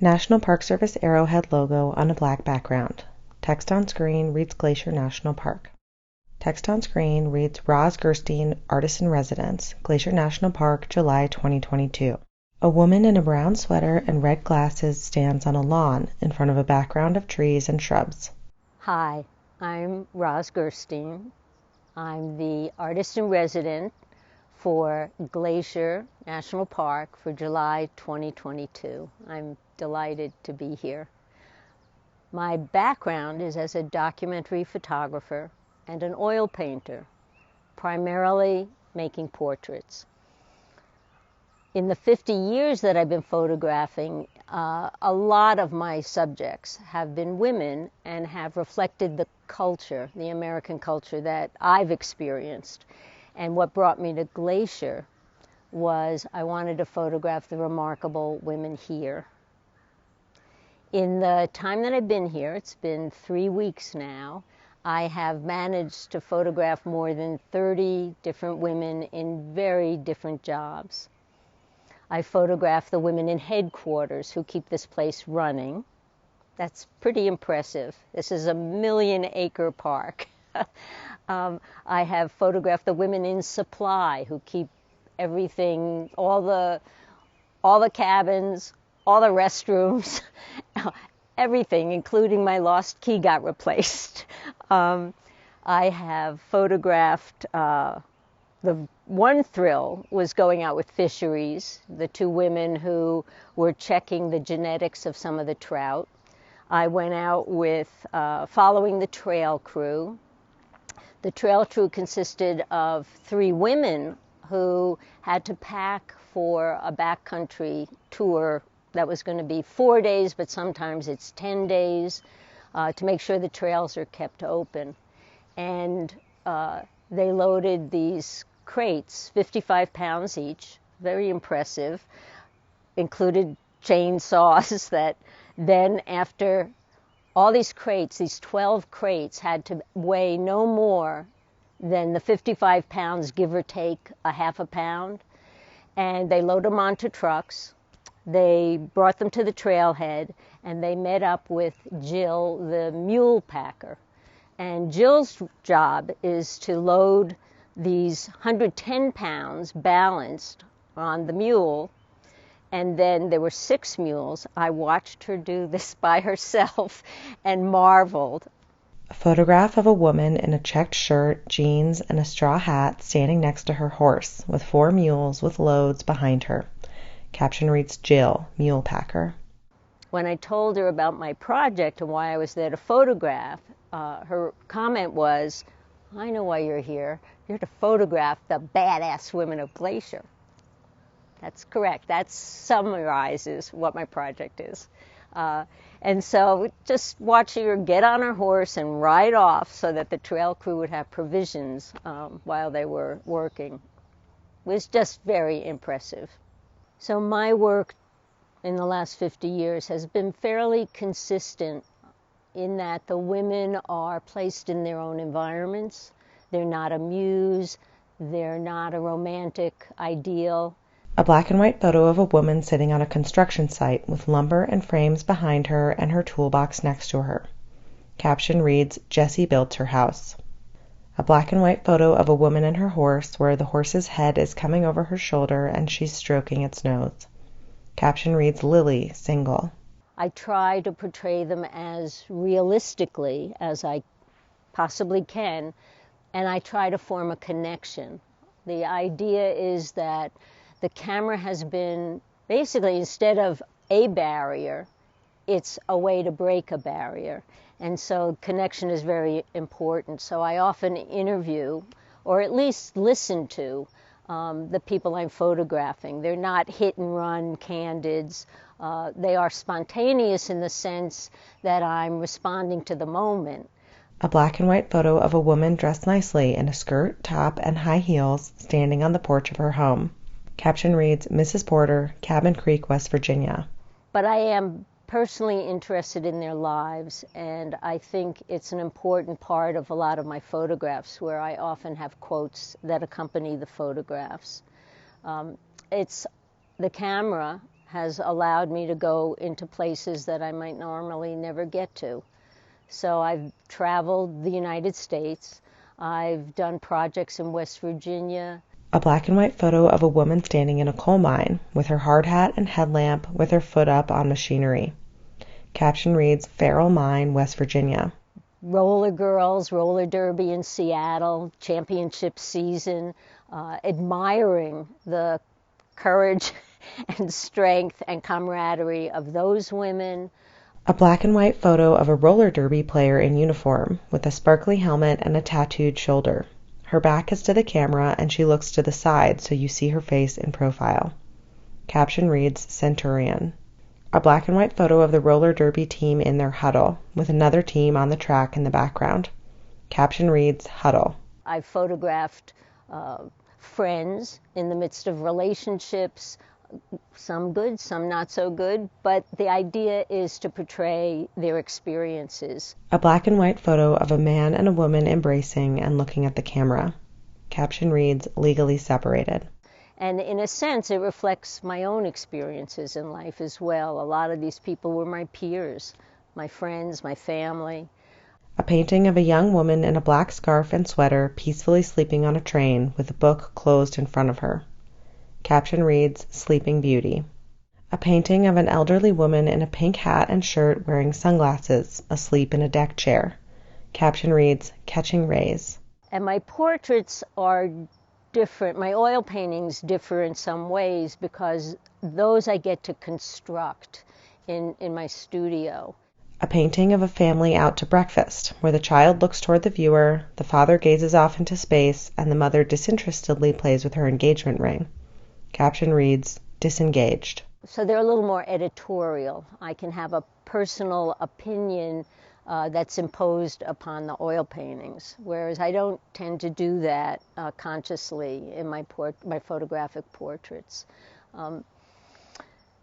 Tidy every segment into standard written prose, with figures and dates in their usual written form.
National Park Service arrowhead logo on a black background. Text on screen reads Glacier National Park. Text on screen reads Rosalyn Gerstein, Artist in Residence, Glacier National Park, July 2022. A woman in a brown sweater and red glasses stands on a lawn in front of a background of trees and shrubs. Hi, I'm Rosalyn Gerstein. I'm the Artist in Residence for Glacier National Park for July 2022. I'm delighted to be here. My background is as a documentary photographer and an oil painter, primarily making portraits. In the 50 years that I've been photographing, a lot of my subjects have been women and have reflected the culture, the American culture that I've experienced. And what brought me to Glacier was I wanted to photograph the remarkable women here. In the time that I've been here, it's been 3 weeks now, I have managed to photograph more than 30 different women in very different jobs. I photograph the women in headquarters who keep this place running. That's pretty impressive. This is a 1-million-acre park. I have photographed the women in supply who keep everything, all the cabins, all the restrooms, everything, including my lost key got replaced. I have photographed, the one thrill was going out with fisheries, the two women who were checking the genetics of some of the trout. I went out with following the trail crew. The trail crew consisted of 3 women who had to pack for a backcountry tour that was going to be 4 days, but sometimes it's 10 days, to make sure the trails are kept open. And they loaded these crates, 55 pounds each, very impressive, included chainsaws that then after all these crates, these 12 crates had to weigh no more than the 55 pounds, give or take a half a pound. And they load them onto trucks. They brought them to the trailhead, and they met up with Jill, the mule packer. And Jill's job is to load these 110 pounds balanced on the mule. And then there were 6 mules. I watched her do this by herself and marveled. A photograph of a woman in a checked shirt, jeans, and a straw hat standing next to her horse with 4 mules with loads behind her. Caption reads Jill, mule packer. When I told her about my project and why I was there to photograph, her comment was, "I know why you're here. You're to photograph the badass women of Glacier." That's correct. That summarizes what my project is. And so just watching her get on her horse and ride off so that the trail crew would have provisions while they were working was just very impressive. So my work in the last 50 years has been fairly consistent in that the women are placed in their own environments. They're not a muse. They're not a romantic ideal. A black and white photo of a woman sitting on a construction site with lumber and frames behind her and her toolbox next to her. Caption reads, Jessie built her house. A black and white photo of a woman and her horse where the horse's head is coming over her shoulder and she's stroking its nose. Caption reads, Lily, single. I try to portray them as realistically as I possibly can, and I try to form a connection. The idea is that the camera has been basically, instead of a barrier, it's a way to break a barrier. And so connection is very important. So I often interview, or at least listen to, the people I'm photographing. They're not hit and run candids. They are spontaneous in the sense that I'm responding to the moment. A black and white photo of a woman dressed nicely in a skirt, top, and high heels standing on the porch of her home. Caption reads, Mrs. Porter, Cabin Creek, West Virginia. But I am personally interested in their lives, and I think it's an important part of a lot of my photographs where I often have quotes that accompany the photographs. It's the camera has allowed me to go into places that I might normally never get to. So I've traveled the United States. I've done projects in West Virginia. A black and white photo of a woman standing in a coal mine with her hard hat and headlamp with her foot up on machinery. Caption reads, Farrell Mine, West Virginia. Roller girls, roller derby in Seattle, championship season, admiring the courage and strength and camaraderie of those women. A black and white photo of a roller derby player in uniform with a sparkly helmet and a tattooed shoulder. Her back is to the camera and she looks to the side so you see her face in profile. Caption reads, Centurion. A black and white photo of the roller derby team in their huddle with another team on the track in the background. Caption reads, Huddle. I photographed friends in the midst of relationships, some good, some not so good, but the idea is to portray their experiences. A black and white photo of a man and a woman embracing and looking at the camera. Caption reads, Legally separated. And in a sense, it reflects my own experiences in life as well. A lot of these people were my peers, my friends, my family. A painting of a young woman in a black scarf and sweater peacefully sleeping on a train with a book closed in front of her. Caption reads, Sleeping Beauty. A painting of an elderly woman in a pink hat and shirt wearing sunglasses, asleep in a deck chair. Caption reads, Catching Rays. And my portraits are different. My oil paintings differ in some ways because those I get to construct in my studio. A painting of a family out to breakfast, where the child looks toward the viewer, the father gazes off into space, and the mother disinterestedly plays with her engagement ring. Caption reads, Disengaged. So they're a little more editorial. I can have a personal opinion that's imposed upon the oil paintings, whereas I don't tend to do that consciously in my photographic portraits.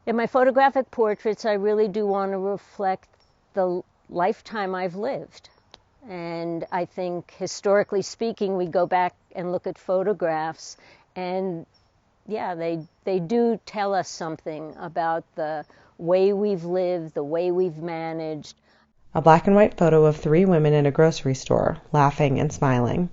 In my photographic portraits, I really do want to reflect the lifetime I've lived. And I think, historically speaking, we go back and look at photographs, and yeah, they do tell us something about the way we've lived, the way we've managed. A black and white photo of 3 women in a grocery store, laughing and smiling.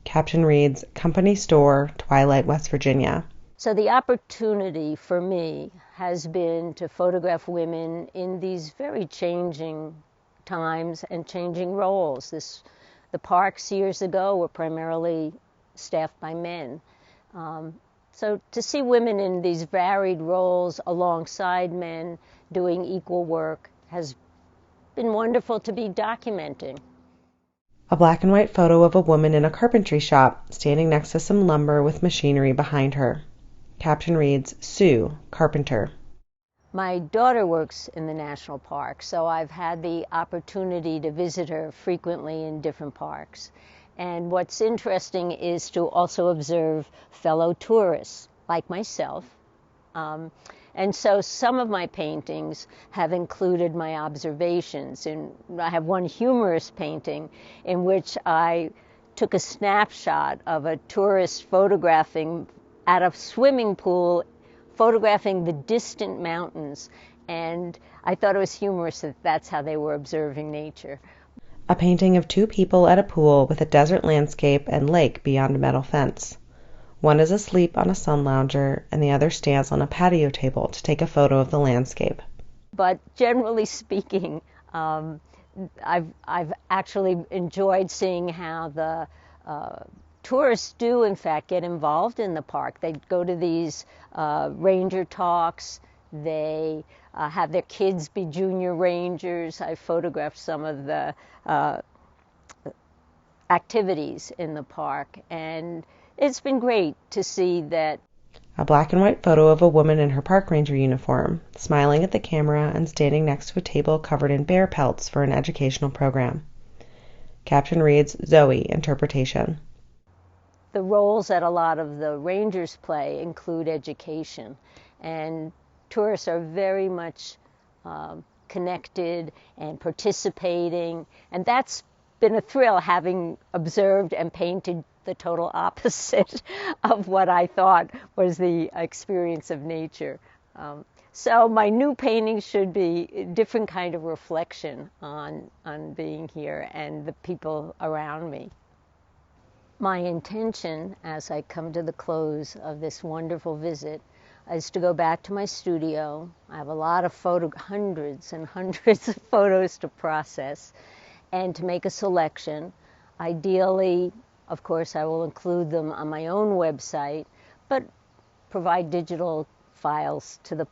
Caption reads, Company Store, Twilight, West Virginia. So the opportunity for me has been to photograph women in these very changing times and changing roles. The parks years ago were primarily staffed by men. So to see women in these varied roles alongside men doing equal work has been wonderful to be documenting. A black and white photo of a woman in a carpentry shop standing next to some lumber with machinery behind her. Caption reads, Sue, Carpenter. My daughter works in the national park, so I've had the opportunity to visit her frequently in different parks. And what's interesting is to also observe fellow tourists like myself. And so some of my paintings have included my observations. And I have one humorous painting in which I took a snapshot of a tourist photographing at a swimming pool, photographing the distant mountains. And I thought it was humorous that that's how they were observing nature. A painting of 2 people at a pool with a desert landscape and lake beyond a metal fence. One is asleep on a sun lounger, and the other stands on a patio table to take a photo of the landscape. But generally speaking, I've actually enjoyed seeing how the tourists do, in fact, get involved in the park. They go to these ranger talks. They have their kids be junior rangers. I photographed some of the activities in the park, and it's been great to see that. A black and white photo of a woman in her park ranger uniform, smiling at the camera and standing next to a table covered in bear pelts for an educational program. Caption reads, Zoe, Interpretation. The roles that a lot of the rangers play include education, and tourists are very much connected and participating, and that's been a thrill, having observed and painted the total opposite of what I thought was the experience of nature. So my new painting should be a different kind of reflection on being here and the people around me. My intention as I come to the close of this wonderful visit is to go back to my studio. I have a lot of hundreds and hundreds of photos to process, and to make a selection. Ideally, of course, I will include them on my own website, but provide digital files to the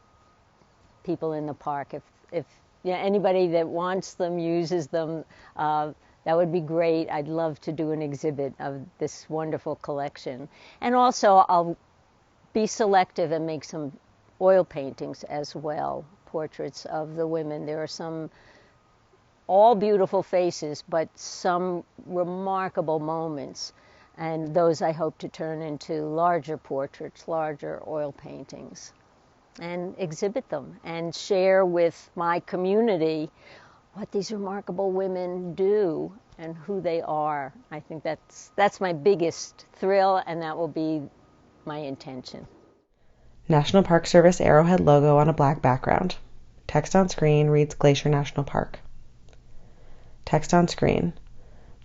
people in the park. If anybody that wants them, uses them, that would be great. I'd love to do an exhibit of this wonderful collection. And also, I'll be selective and make some oil paintings as well, portraits of the women. There are some all beautiful faces, but some remarkable moments. And those I hope to turn into larger portraits, larger oil paintings, and exhibit them and share with my community what these remarkable women do and who they are. I think that's my biggest thrill, and that will be my intention. National Park Service arrowhead logo on a black background. Text on screen reads Glacier National Park. Text on screen.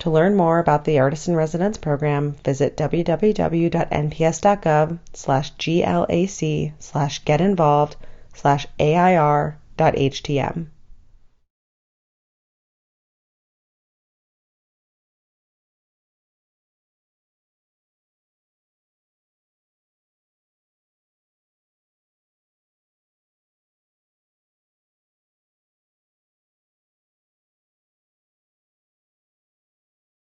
To learn more about the Artist-in-Residence program, visit www.nps.gov/glac/getinvolved/AIR.htm.